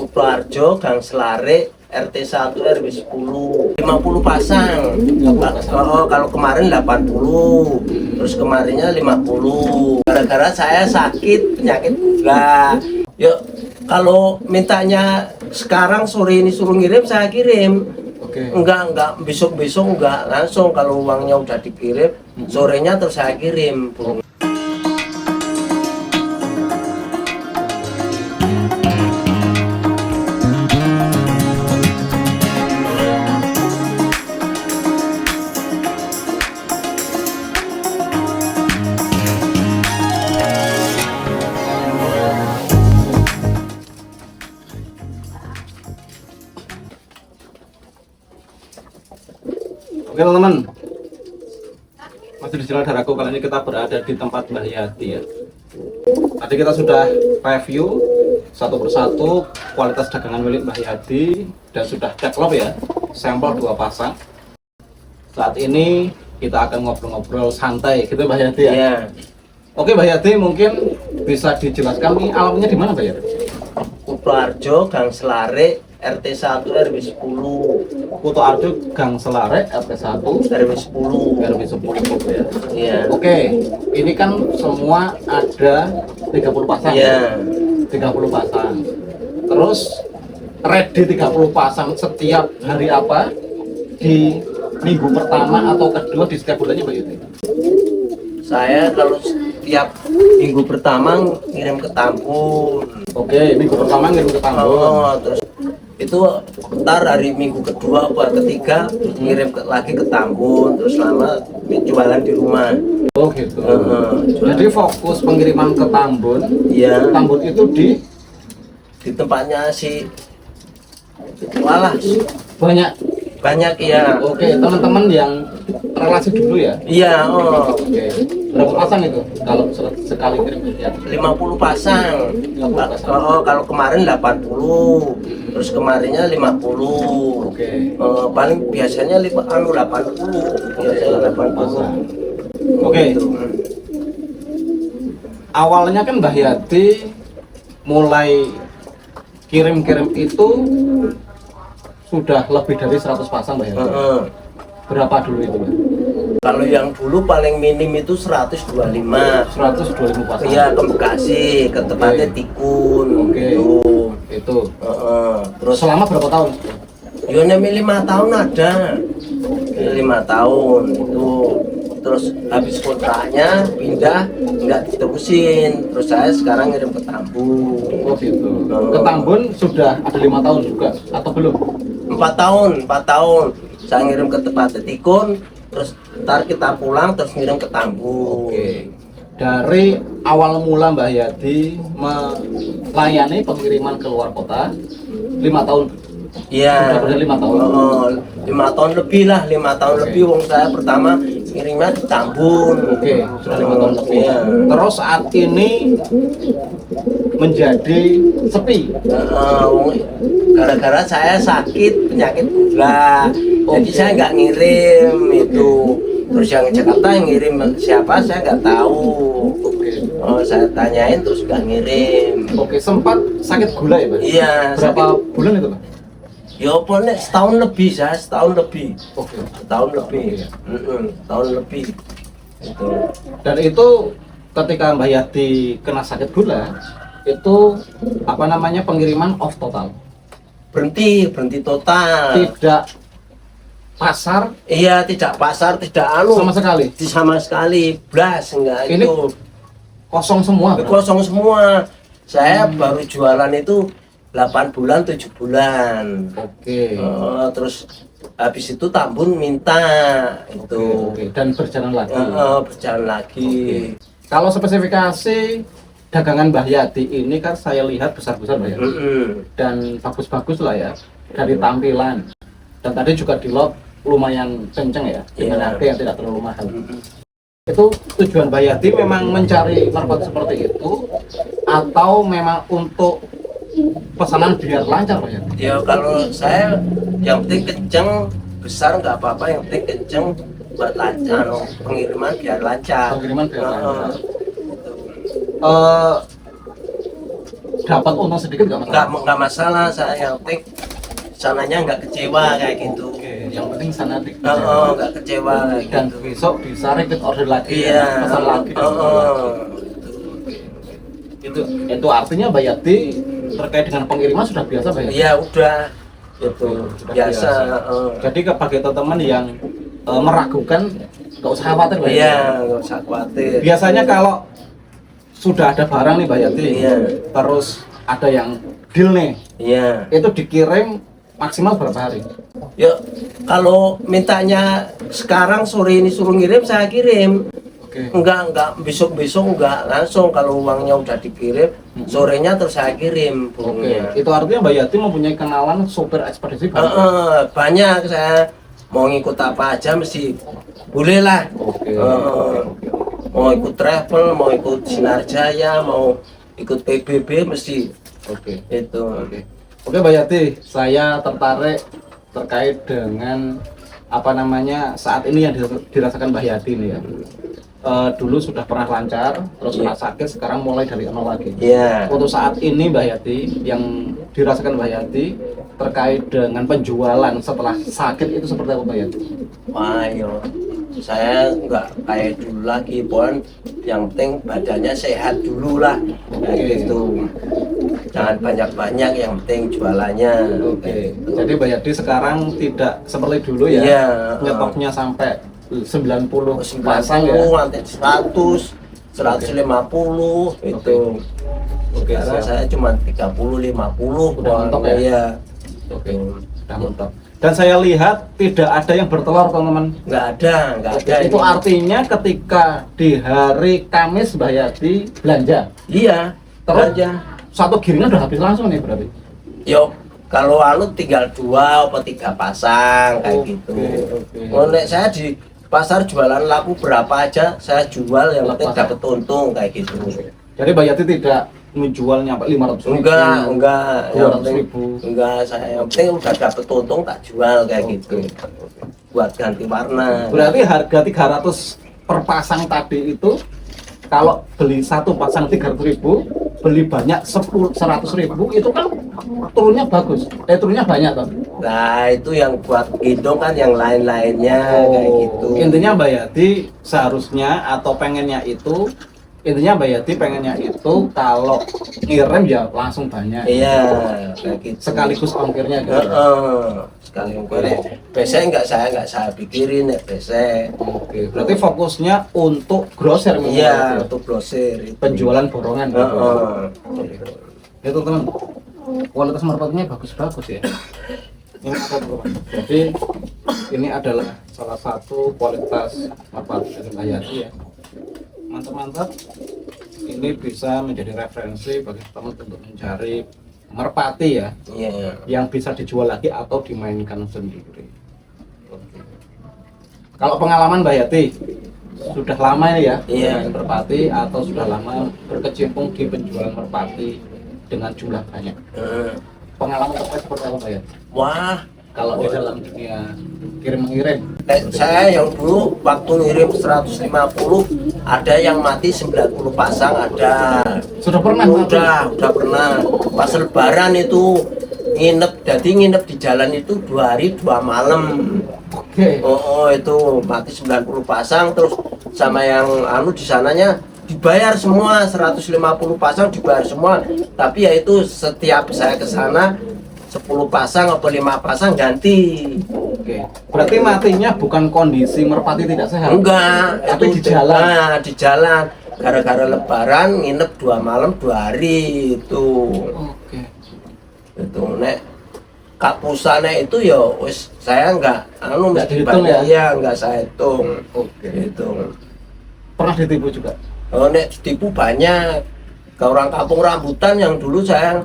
Kutoarjo, Gang Selare, RT 1 RW 10, 50 pasang. Kalau kemarin 80, terus kemarinnya 50. Gara-gara saya sakit penyakit gula. Yuk, kalau mintanya sekarang sore ini suruh ngirim, saya kirim. Enggak besok-besok enggak langsung. Kalau uangnya udah dikirim, sorenya terus saya kirim. Oke teman-teman, masih di channel Daraku. Kali ini kita berada di tempat Mbah Yati ya. Tadi kita sudah review satu persatu kualitas dagangan milik Mbah Yati dan sudah develop ya, sampel 2 pasang. Saat ini kita akan ngobrol-ngobrol santai gitu Mbah Yati ya. Iya. Oke Mbah Yati, mungkin bisa dijelaskan ini alamatnya di mana Mbah Yati? Kutoarjo, Gang Selare, RT 1 RW 10. Kutoarjo, Gang Selare, RT 1 RW 10. RW 10 ya. Iya. Oke, ini kan semua ada 30 pasang. Iya. 30 pasang. Terus ready 30 pasang setiap hari apa? Di minggu pertama atau kedua di setiap bulannya Mbak Yuti? Saya kalau setiap minggu pertama ngirim ke Tambun. Oke, minggu pertama ngirim ke Tambun. Terus itu ntar hari minggu kedua apa ketiga ngirim lagi ke Tambun, terus lama jualan di rumah. Oh gitu. Jadi fokus pengiriman ke Tambun. Iya. Tambun itu Di tempatnya si walah banyak ya. Oke, teman-teman yang relasi dulu ya. Iya. Oke. Berapa pasang itu kalau sekali kirim ya? 50 pasang. 50 pasang. Kalau kemarin 80, terus kemarinnya 50. Oke. Paling biasanya 80. Biasanya 80 pasang. Oke. Gitu. Awalnya kan Mbah Yati mulai kirim-kirim itu sudah lebih dari 100 pasang Mbah Yati. Berapa dulu itu Mbah? Kalau yang dulu paling minim itu 125. 125 pasang. Iya, ke Bekasi, ke tempatnya Tikun. Oke. Itu. Terus Selama berapa tahun? Yonemi 5 tahun ada. 5 tahun itu. Terus habis kontraknya pindah nggak diterusin. Terus saya sekarang ngirim ke Tambun. Oh gitu. Ke Tambun sudah ada 5 tahun juga atau belum? 4 tahun. Saya ngirim ke tempat Tikun. Terus ntar kita pulang terus ngirim ke Tambun. Oke. Dari awal mula Mbah Yati melayani pengiriman ke luar kota 5 tahun. Iya. Sudah 5 tahun. 5 tahun lebih lah, 5 tahun lebih. Wong saya pertama ngirimnya di Tambun. Oke, sudah 5 tahun lebih. Iya. Terus saat ini menjadi sepi. Gara-gara saya sakit penyakit gula. Jadi saya nggak ngirim itu. Terus yang Jakarta yang ngirim siapa saya nggak tahu. Saya tanyain terus nggak ngirim. Oke, sempat sakit gula ya Pak? Iya. Berapa bulan itu Pak? Ya pokoknya setahun lebih, saya setahun lebih. Oke. Setahun lebih. Setahun lebih. Itu. Dan itu ketika Mbah Yati kena sakit gula, itu apa namanya pengiriman off total? Berhenti total. Tidak pasar? Iya, tidak pasar, tidak Sama sekali? sama sekali, blas enggak Ini itu. Kosong semua? Kosong semua. Saya baru jualan itu 8 bulan, 7 bulan. Oke. Terus habis itu Tambun minta itu. Oke. Dan berjalan lagi? Berjalan lagi. Kalau spesifikasi dagangan Mbah Yati ini kan saya lihat besar-besar Mbah Yati. Dan bagus-bagus lah ya dari tampilan. Dan tadi juga di lot lumayan kenceng ya, dengan harga yang tidak terlalu mahal. Itu tujuan Mbah Yati memang mencari market seperti itu atau memang untuk pesanan biar lancar Mbah Yati? Ya kalau saya yang penting kenceng, besar nggak apa-apa, yang penting kenceng buat lancar, pengiriman biar lancar. Pengiriman biar lancar. dapat untung sedikit nggak masalah. Nggak masalah, saya yang penting sananya nggak kecewa kayak gitu. Oke, yang penting sana Nggak kecewa kayak dan gitu. besok bisa repeat order lagi, Iya. pesan lagi. Itu artinya Mbak Yati terkait dengan pengiriman sudah biasa Mbak Yati? Iya udah, itu Sudah biasa. Jadi bagi teman-teman yang meragukan, nggak usah khawatir Mbak Yati. Iya, nggak usah khawatir. Biasanya kalau sudah ada barang nih Mbak Yati, Iya. terus ada yang deal nih, Iya. itu dikirim maksimal berapa hari? Ya kalau mintanya sekarang sore ini suruh ngirim, saya kirim. Oke. Enggak besok enggak langsung, kalau uangnya udah dikirim sorenya terus saya kirim Oke, burungnya. itu artinya Mbak Yati mempunyai kenalan sopir ekspedisi banyak. Banyak, saya mau ngikut apa aja mesti boleh lah. Oke. Mau ikut travel, mau ikut Sinar Jaya, mau ikut PBB mesti Oke. itu. Oke Mbak Yati, saya tertarik terkait dengan apa namanya saat ini yang dirasakan Mbak Yati ini ya. Dulu sudah pernah lancar, terus pernah sakit, sekarang mulai dari nol lagi. Iya. Untuk saat ini Mbak Yati, yang dirasakan Mbak Yati terkait dengan penjualan setelah sakit itu seperti apa Mbak Yati? Wah, saya nggak kayak dulu lagi, pon. Yang penting badannya sehat dulu lah, kayak gitu. Jangan banyak-banyak, yang penting jualannya. Oke. Jadi Mbak Yati sekarang tidak seperti dulu ya? Iya. Nyetoknya sampai 90 90 pasang ya? nanti 100, 150 itu. Oke, Sekarang siap. saya cuma 30, 50. Udah mentok ya? Iya. Oke, udah mentok. Dan saya lihat tidak ada yang bertelur teman-teman. Nggak ada. Itu ini. artinya ketika di hari Kamis Mbak Yati belanja, Iya. terus aja. satu giringnya udah habis langsung nih berarti. Yo, kalau tinggal 2 atau 3 pasang kayak gitu. Oke. Oh, nek saya di pasar jualan laku berapa aja saya jual, yang penting Lepas. dapat untung kayak gitu. Jadi Mbak Yati tidak menjual nyampe 500 ribu. Enggak, 200 ribu. Enggak, saya yang penting udah dapat untung tak jual kayak gitu. Buat ganti warna. Berarti harga 300 per pasang tadi itu kalau beli satu pasang 300 ribu, beli banyak 100 ribu, itu kan turunnya bagus. Turunnya banyak toh. Nah, itu yang buat gendong kan yang lain-lainnya kayak gitu. Intinya Mbak Yati seharusnya atau pengennya itu, intinya Mbak Yati pengennya itu kalau kirim ya langsung banyak. Iya, kayak gitu. Sekaligus ongkirnya gitu. Sekali ongkirnya. Biasanya nggak saya pikirin ya biasanya. Oke, berarti fokusnya untuk grosir memang Iya, gitu. untuk grosir. Penjualan borongan gitu. Heeh. Itu teman, kualitas merpatinya bagus-bagus ya. Ini jadi ini adalah salah satu kualitas merpati dari Mbak Yati ya. Mantap-mantap. Ini bisa menjadi referensi bagi teman untuk mencari merpati ya, Iya. yang bisa dijual lagi atau dimainkan sendiri. Oke. Kalau pengalaman Mbak Yati sudah lama ini ya Iya. bermain merpati atau sudah lama berkecimpung di penjualan merpati dengan jumlah banyak. Pengalaman terbaik seperti apa Mbak Yati? Wah, Kalau di dalam dunia kirim-mengirim. saya yang dulu waktu ngirim 150 ada yang mati 90 pasang ada. Sudah pernah mati? Udah pernah. Pas lebaran itu nginep di jalan itu 2 hari 2 malam. Oke. Itu mati 90 pasang, terus sama yang di sananya dibayar semua 150 pasang dibayar semua. Tapi ya itu setiap saya ke sana 10 pasang atau 5 pasang ganti. Oke. Berarti matinya bukan kondisi merpati tidak sehat. Enggak, Tapi itu di jalan. di jalan. Gara-gara lebaran nginep 2 malam 2 hari itu. Oke. Itu nek kapusane itu ya wis saya enggak Nggak mesti dihitung banyak, ya? enggak saya hitung. Oke. Itu. Pernah ditipu juga? Nek ditipu banyak. Ke orang kampung rambutan yang dulu saya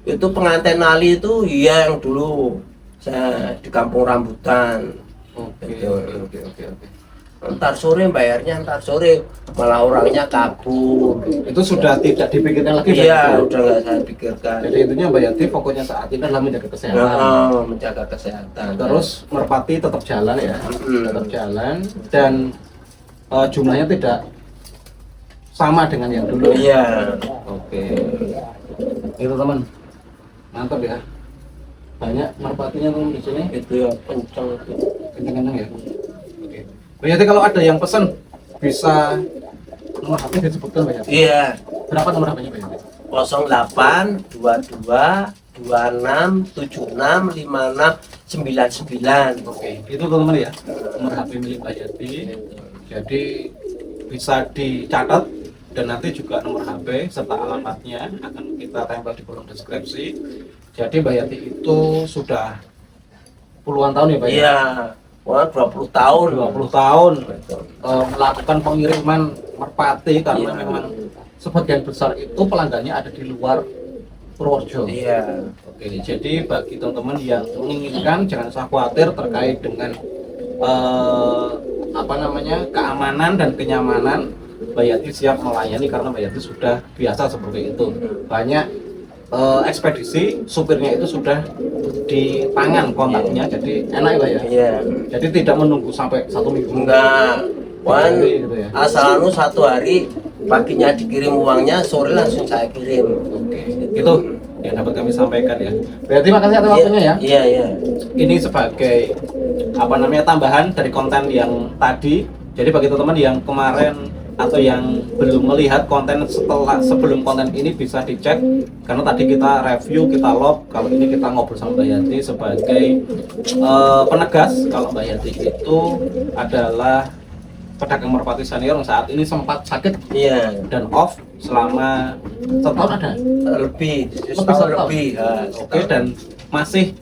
itu pengantin Ali itu iya yang dulu saya di kampung rambutan. Oke. Itu. Oke. Ntar sore bayarnya, ntar sore malah orangnya kabur. Itu sudah tidak dipikirkan lagi. Iya, Mbak? udah nggak saya pikirkan. Jadi intinya Mbak Yati fokusnya saat ini adalah menjaga kesehatan. Menjaga kesehatan. Terus merpati tetap jalan ya, tetap jalan dan jumlahnya tidak sama dengan yang dulu. Iya. Oke. Itu teman, mantap ya. Banyak merpatinya teman di sini. Itu ya kenceng. Kenceng-kenceng ya. Oke. Bayati kalau ada yang pesen bisa nomor HP disebutkan Bayati. Iya. Berapa nomor HP-nya Bayati? 08 22 26 76 56 99. Oke, itu teman-teman ya, nomor HP milik Bayati. Jadi bisa dicatat dan nanti juga nomor HP serta alamatnya akan kita tempel di kolom deskripsi. Jadi Bayati itu sudah puluhan tahun ya Bayati? Iya. Wah, 20 tahun. 20 tahun melakukan pengiriman merpati karena Iya. memang sebagian besar itu pelanggannya ada di luar Purworejo. Iya. Oke, jadi bagi teman-teman yang menginginkan jangan usah khawatir terkait dengan keamanan dan kenyamanan. Bayati siap melayani karena Bayati sudah biasa seperti itu. Banyak ekspedisi supirnya itu sudah di tangan kontaknya, jadi enak ya Pak ya. Iya. Jadi tidak menunggu sampai 1 minggu. Enggak. Wan, Gitu ya. asal anu 1 hari paginya dikirim uangnya, sore langsung saya kirim. Oke, itu yang dapat kami sampaikan ya. Berarti makasih atas waktunya ya. Iya, iya. Ini sebagai tambahan dari konten yang tadi. Jadi bagi teman-teman yang kemarin atau yang belum melihat konten sebelum konten ini bisa dicek karena tadi kita review, kita log. Kalau ini kita ngobrol sama Mbak Yanti sebagai penegas kalau Mbak Yanti itu adalah pedagang merpati senior yang saat ini sempat sakit Iya. dan off selama setahun ada. Lebih, Setahun. lebih. Oke, dan masih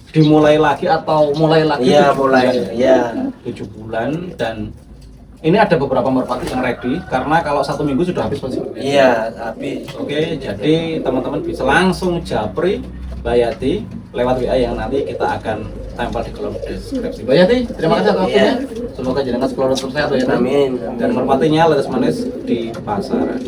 dimulai lagi atau mulai lagi? Iya, 7 mulai. bulan. Iya. 7 bulan dan ini ada beberapa merpati yang ready karena kalau 1 minggu sudah habis pasti. Iya, tapi Oke, jadi teman-teman bisa langsung japri Mbak Yati lewat WA yang nanti kita akan tempel di kolom deskripsi. Mbak Yati, terima kasih atas waktunya. Semoga jenengan sekolah terus sehat ya. amin. Dan merpatinya laris manis di pasaran.